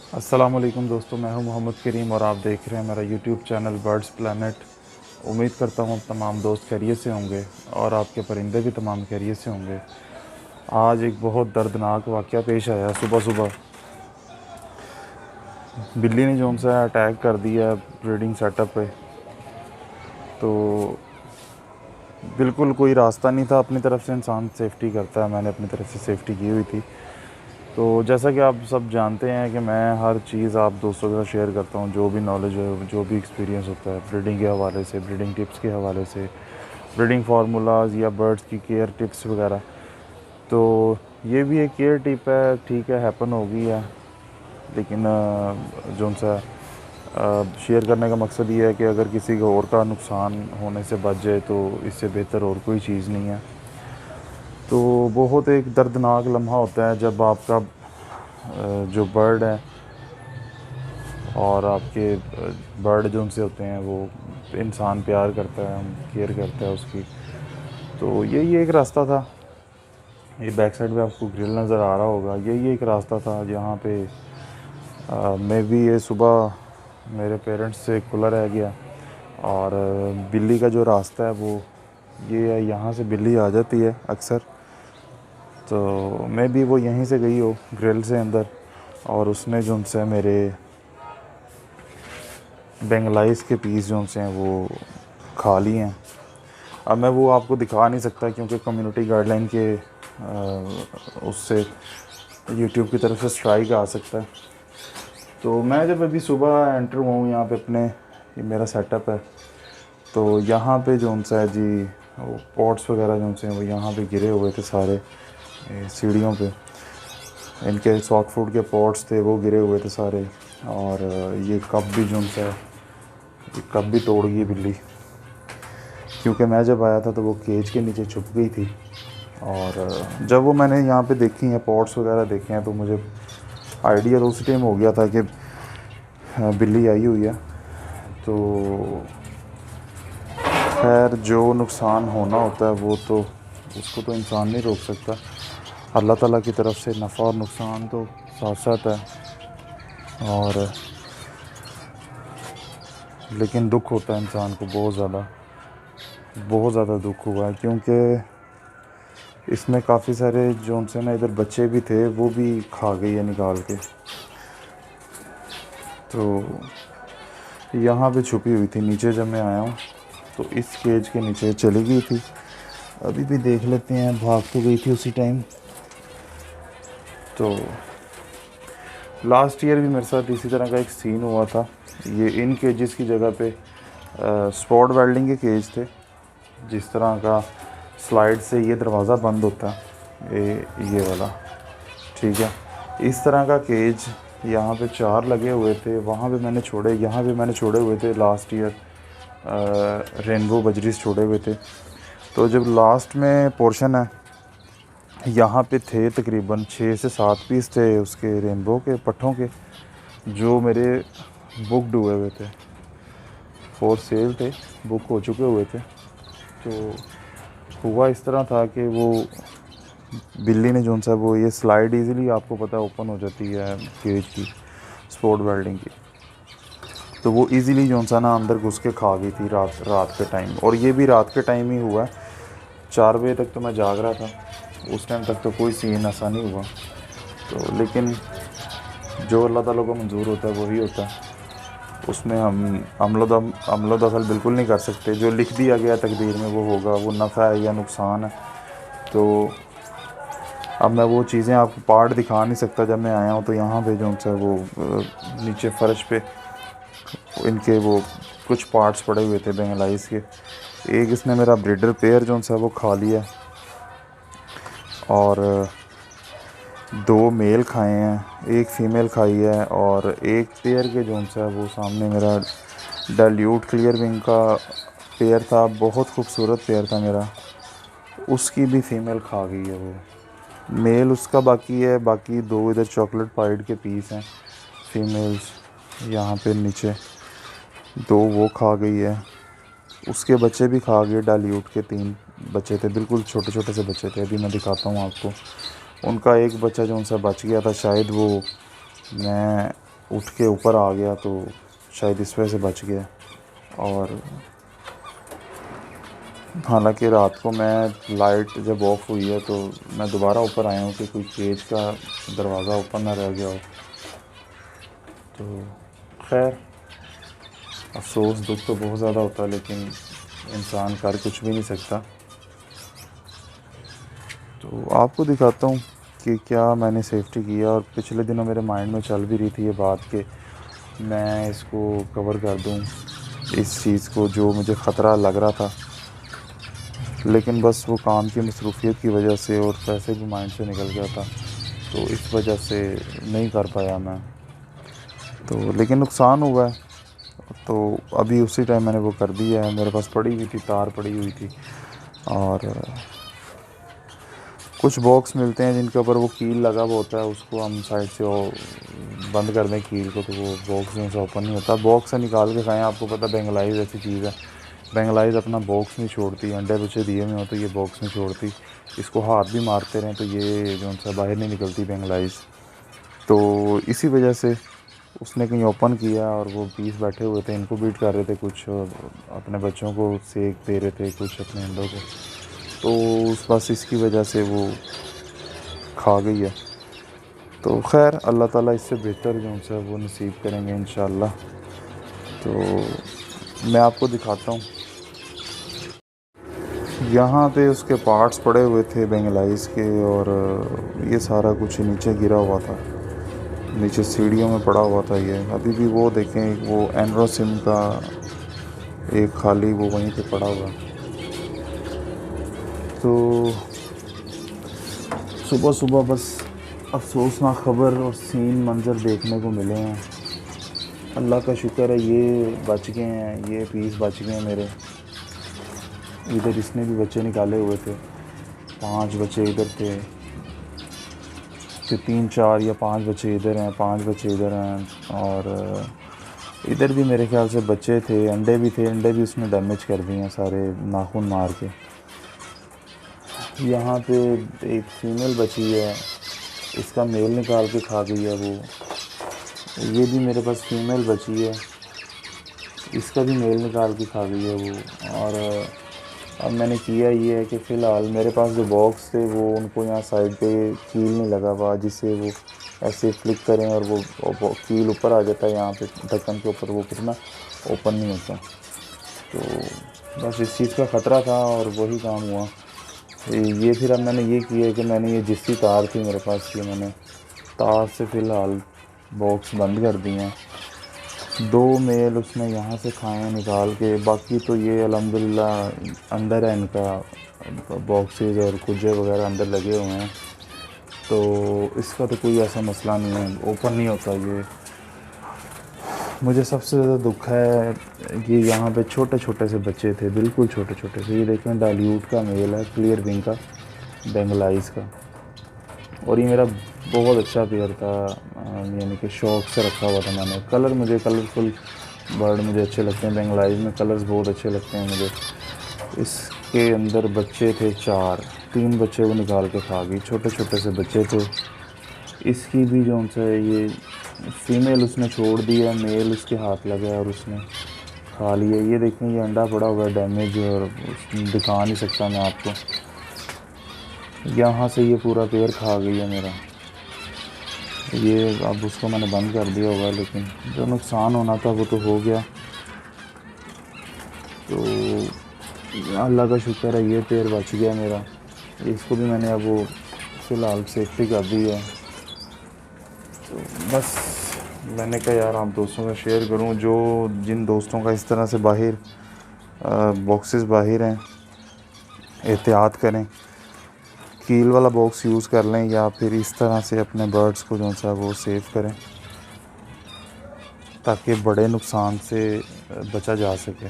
अस्सलाम वालेकुम दोस्तों, मैं हूं मोहम्मद करीम और आप देख रहे हैं मेरा यूट्यूब चैनल बर्ड्स प्लैनेट। उम्मीद करता हूं तमाम दोस्त खैरियत से होंगे और आपके परिंदे भी तमाम खैरियत से होंगे। आज एक बहुत दर्दनाक वाक़या पेश आया। सुबह सुबह बिल्ली ने जो सा अटैक कर दिया ब्रीडिंग सेटअप पे। तो बिल्कुल कोई रास्ता नहीं था, अपनी तरफ से इंसान सेफ्टी करता है, मैंने अपनी तरफ से सेफ्टी की हुई थी। तो जैसा कि आप सब जानते हैं कि मैं हर चीज़ आप दोस्तों के साथ शेयर करता हूँ, जो भी नॉलेज है, जो भी एक्सपीरियंस होता है ब्रीडिंग के हवाले से, ब्रीडिंग टिप्स के हवाले से, ब्रीडिंग फार्मूलाज या बर्ड्स की केयर टिप्स वगैरह। तो ये भी एक केयर टिप है, ठीक है, हैपन हो गई है, लेकिन जो सा शेयर करने का मकसद ये है कि अगर किसी को और का नुकसान होने से बच जाए तो इससे बेहतर और कोई चीज़ नहीं है। तो बहुत एक दर्दनाक लम्हा होता है जब आपका जो बर्ड है और आपके बर्ड जो उनसे होते हैं वो इंसान प्यार करता है, केयर करता है उसकी। तो यही एक रास्ता था, ये बैक साइड पे आपको ग्रिल नज़र आ रहा होगा, यही एक रास्ता था जहाँ पे मैं भी ये सुबह मेरे पेरेंट्स से खुला रह गया। और बिल्ली का जो रास्ता है वो ये है, यहाँ से बिल्ली आ जाती है अक्सर। तो मैं भी वो यहीं से गई हो ग्रिल से अंदर, और उसने जो उनसे मेरे बेंगलाइज के पीस जो उनसे हैं वो खा लिए हैं। अब मैं वो आपको दिखा नहीं सकता क्योंकि कम्युनिटी गाइडलाइन के उससे यूट्यूब की तरफ से स्ट्राइक आ सकता है। तो मैं जब अभी सुबह एंटर हुआ हूँ यहाँ पे अपने, ये मेरा सेटअप है, तो यहाँ पे जो उनसा है जी वो पॉट्स वगैरह जो उनसे हैं वो यहाँ पे गिरे हुए थे सारे सीढ़ियों पे। इनके सॉफ्ट फूड के पॉट्स थे वो गिरे हुए थे सारे। और ये कप भी जो उनसा है, ये कप भी तोड़ गई बिल्ली, क्योंकि मैं जब आया था तो वो केज के नीचे छुप गई थी। और जब वो मैंने यहाँ पे देखी हैं पॉट्स वगैरह देखे हैं तो मुझे आइडिया तो उसी टाइम हो गया था कि बिल्ली आई हुई है। तो खैर जो नुकसान होना होता है वो तो उसको तो इंसान नहीं रोक सकता, अल्लाह ताला की तरफ से नफ़ा और नुकसान तो साथ साथ है। और लेकिन दुख होता है इंसान को बहुत ज़्यादा दुख हुआ है, क्योंकि इसमें काफ़ी सारे जो उनसे ना इधर बच्चे भी थे वो भी खा गई है निकाल के। तो यहाँ पे छुपी हुई थी नीचे, जब मैं आया हूँ तो इस केज के नीचे चली गई थी। अभी भी देख लेते हैं, भाग तो गई थी उसी टाइम। तो लास्ट ईयर भी मेरे साथ इसी तरह का एक सीन हुआ था। ये इन केजेस की जगह पे स्पॉट वेल्डिंग के केज थे, जिस तरह का स्लाइड से ये दरवाज़ा बंद होता है, ये वाला, ठीक है। इस तरह का केज यहाँ पे 4 लगे हुए थे, वहाँ पे मैंने छोड़े, यहाँ पे मैंने छोड़े हुए थे लास्ट ईयर। रेनबो बजरीज छोड़े हुए थे। तो जब लास्ट में पोर्शन है, यहाँ पे थे तकरीबन 6 से 7 पीस थे उसके रेनबो के पट्ठों के, जो मेरे बुकड हुए हुए थे, फॉर सेल थे, बुक हो चुके हुए थे। तो हुआ इस तरह था कि वो बिल्ली ने जो सा वो ये स्लाइड इजीली आपको पता है ओपन हो जाती है केज की, स्पॉट वेल्डिंग की। तो वो इजीली जो सा ना अंदर घुस के खा गई थी रात के टाइम। और ये भी रात के टाइम ही हुआ, 4 बजे तक तो मैं जाग रहा था, उस टाइम तक तो कोई सीन ऐसा नहीं हुआ। तो लेकिन जो अल्लाह ताला को मंजूर होता है वही होता है, उसमें हम अमलो दखल बिल्कुल नहीं कर सकते। जो लिख दिया गया तकदीर में वो होगा, वो नफ़ा है या नुकसान है। तो अब मैं वो चीज़ें आपको पार्ट दिखा नहीं सकता। जब मैं आया हूँ तो यहाँ पे जो सा वो नीचे फ़र्श पे इनके वो कुछ पार्ट्स पड़े हुए थे बेंगलाइज के। एक इसने मेरा ब्रीडर पेयर जो सा वो खा लिया, और 2 मेल खाए हैं, एक फ़ीमेल खाई है, और एक पेयर के जो सा वो सामने मेरा डाइल्यूट क्लियर विंग का पेयर था, बहुत खूबसूरत पेयर था मेरा, उसकी भी फ़ीमेल खा गई है वो। मेल उसका बाकी है, बाकी 2 इधर चॉकलेट पाइड के पीस हैं फीमेल्स, यहाँ पे नीचे 2 वो खा गई है। उसके बच्चे भी खा गए, डाइल्यूट के 3 बच्चे थे, बिल्कुल छोटे छोटे से बच्चे थे। अभी मैं दिखाता हूँ आपको। उनका एक बच्चा जो उनसे बच गया था, शायद वो मैं उठ के ऊपर आ गया, तो शायद इस वजह से बच गया। और हालांकि रात को मैं लाइट जब ऑफ हुई है तो मैं दोबारा ऊपर आया हूँ कि कोई केज का दरवाज़ा ओपन ना रह गया हो। तो खैर, अफसोस दुख तो बहुत ज़्यादा होता है, लेकिन इंसान कर कुछ भी नहीं सकता। तो आपको दिखाता हूँ कि क्या मैंने सेफ्टी किया। और पिछले दिनों मेरे माइंड में चल भी रही थी ये बात कि मैं इसको कवर कर दूँ, इस चीज़ को जो मुझे ख़तरा लग रहा था, लेकिन बस वो काम की मसरूफियत की वजह से और पैसे भी माइंड से निकल गया था, तो इस वजह से नहीं कर पाया मैं। तो लेकिन नुकसान हुआ है, तो अभी उसी टाइम मैंने वो कर दिया है। मेरे पास पड़ी हुई थी, तार पड़ी हुई थी, और कुछ बॉक्स मिलते हैं जिनके ऊपर वो कील लगा हुआ होता है, उसको हम साइड से बंद कर दें कील को, तो वो बॉक्स जो से ओपन नहीं होता। बॉक्स से निकाल के खाएं। आपको पता बेंगलाइज ऐसी चीज़ है, बेंगलाइज अपना बॉक्स नहीं छोड़ती। अंडे बच्चे दिए हुए हो तो ये बॉक्स नहीं छोड़ती, इसको हाथ भी मारते रहें तो ये जो सा बाहर नहीं निकलती बेंगलाइज। तो इसी वजह से उसने कहीं ओपन किया और वो पीस बैठे हुए थे, इनको बीट कर रहे थे, कुछ अपने बच्चों को सेक दे रहे थे, कुछ अपने अंडों को। तो उस बस इसकी वजह से वो खा गई है। तो खैर, अल्लाह ताला इससे बेहतर जो सा वो नसीब करेंगे इंशाअल्लाह। तो मैं आपको दिखाता हूँ, यहाँ पे उसके पार्ट्स पड़े हुए थे बेंगलाइज के, और ये सारा कुछ नीचे गिरा हुआ था, नीचे सीढ़ियों में पड़ा हुआ था ये। अभी भी वो देखें, वो एनरो सिम का एक खाली वो वहीं पे पड़ा हुआ। तो सुबह सुबह बस अफसोसनाक ख़बर और सीन मंज़र देखने को मिले हैं। अल्लाह का शुक्र है ये बच गए हैं, ये पीस बच गए हैं मेरे। इधर इसने भी बच्चे निकाले हुए थे, 5 बच्चे इधर थे, कि 3 4 या 5 बच्चे इधर हैं, 5 बच्चे इधर हैं, और इधर भी मेरे ख्याल से बच्चे थे। अंडे भी थे, अंडे भी उसने डैमेज कर दिए हैं सारे, नाखून मार के। यहाँ पे एक फीमेल बची है, इसका मेल निकाल के खा गई है वो। ये भी मेरे पास फीमेल बची है, इसका भी मेल निकाल के खा गई है वो। और अब मैंने किया ये है कि फ़िलहाल मेरे पास जो बॉक्स थे वो उनको यहाँ साइड पे कील नहीं लगा हुआ, जिससे वो ऐसे फ्लिक करें और वो कील ऊपर आ जाता है यहाँ पे ढक्कन के ऊपर, वो फिर ना ओपन नहीं होता। तो बस इस चीज़ का ख़तरा था और वही काम हुआ। ये फिर अब मैंने ये किया कि मैंने ये जिसकी तार थी मेरे पास, ये मैंने तार से फ़िलहाल बॉक्स बंद कर दिए हैं। 2 मेल उसने यहाँ से खाए हैं निकाल के, बाकी तो ये अल्हम्दुलिल्लाह अंदर है, इनका बॉक्सेस और कुजे वगैरह अंदर लगे हुए हैं, तो इसका तो कोई ऐसा मसला नहीं है, ओपन नहीं होता ये। मुझे सबसे ज़्यादा दुख है कि यहाँ पे छोटे छोटे से बच्चे थे, बिल्कुल छोटे छोटे से। ये देखें, डाल्यूट का मेल है, क्लियर विंग का, बेंगलाइज का, और ये मेरा बहुत अच्छा पेयर था, यानी कि शौक़ से रखा हुआ था मैंने। कलर, मुझे कलरफुल बर्ड मुझे अच्छे लगते हैं, बेंगलाइज में कलर्स बहुत अच्छे लगते हैं मुझे। इसके अंदर बच्चे थे 4, 3 बच्चे वो निकाल के खा गई, छोटे छोटे से बच्चे थे। इसकी भी जो सा ये फीमेल उसने छोड़ दी है, मेल उसके हाथ लगा और उसने खा लिया। ये देखें, ये अंडा पड़ा हुआ है डैमेज, और दिखा नहीं सकता मैं आपको। यहाँ से ये पूरा पेड़ खा गई है मेरा। ये अब उसको मैंने बंद कर दिया होगा, लेकिन जो नुकसान होना था वो तो हो गया। तो अल्लाह का शुक्र है ये पेड़ बच गया मेरा। इसको भी मैंने अब वो फ़िलहाल सेफ्टी कर दी है। तो बस मैंने कहा यार आप दोस्तों का शेयर करूं, जो जिन दोस्तों का इस तरह से बाहर बॉक्सेस बाहर हैं, एहतियात करें, कील वाला बॉक्स यूज़ कर लें, या फिर इस तरह से अपने बर्ड्स को जो सा वो सेव करें, ताकि बड़े नुकसान से बचा जा सके।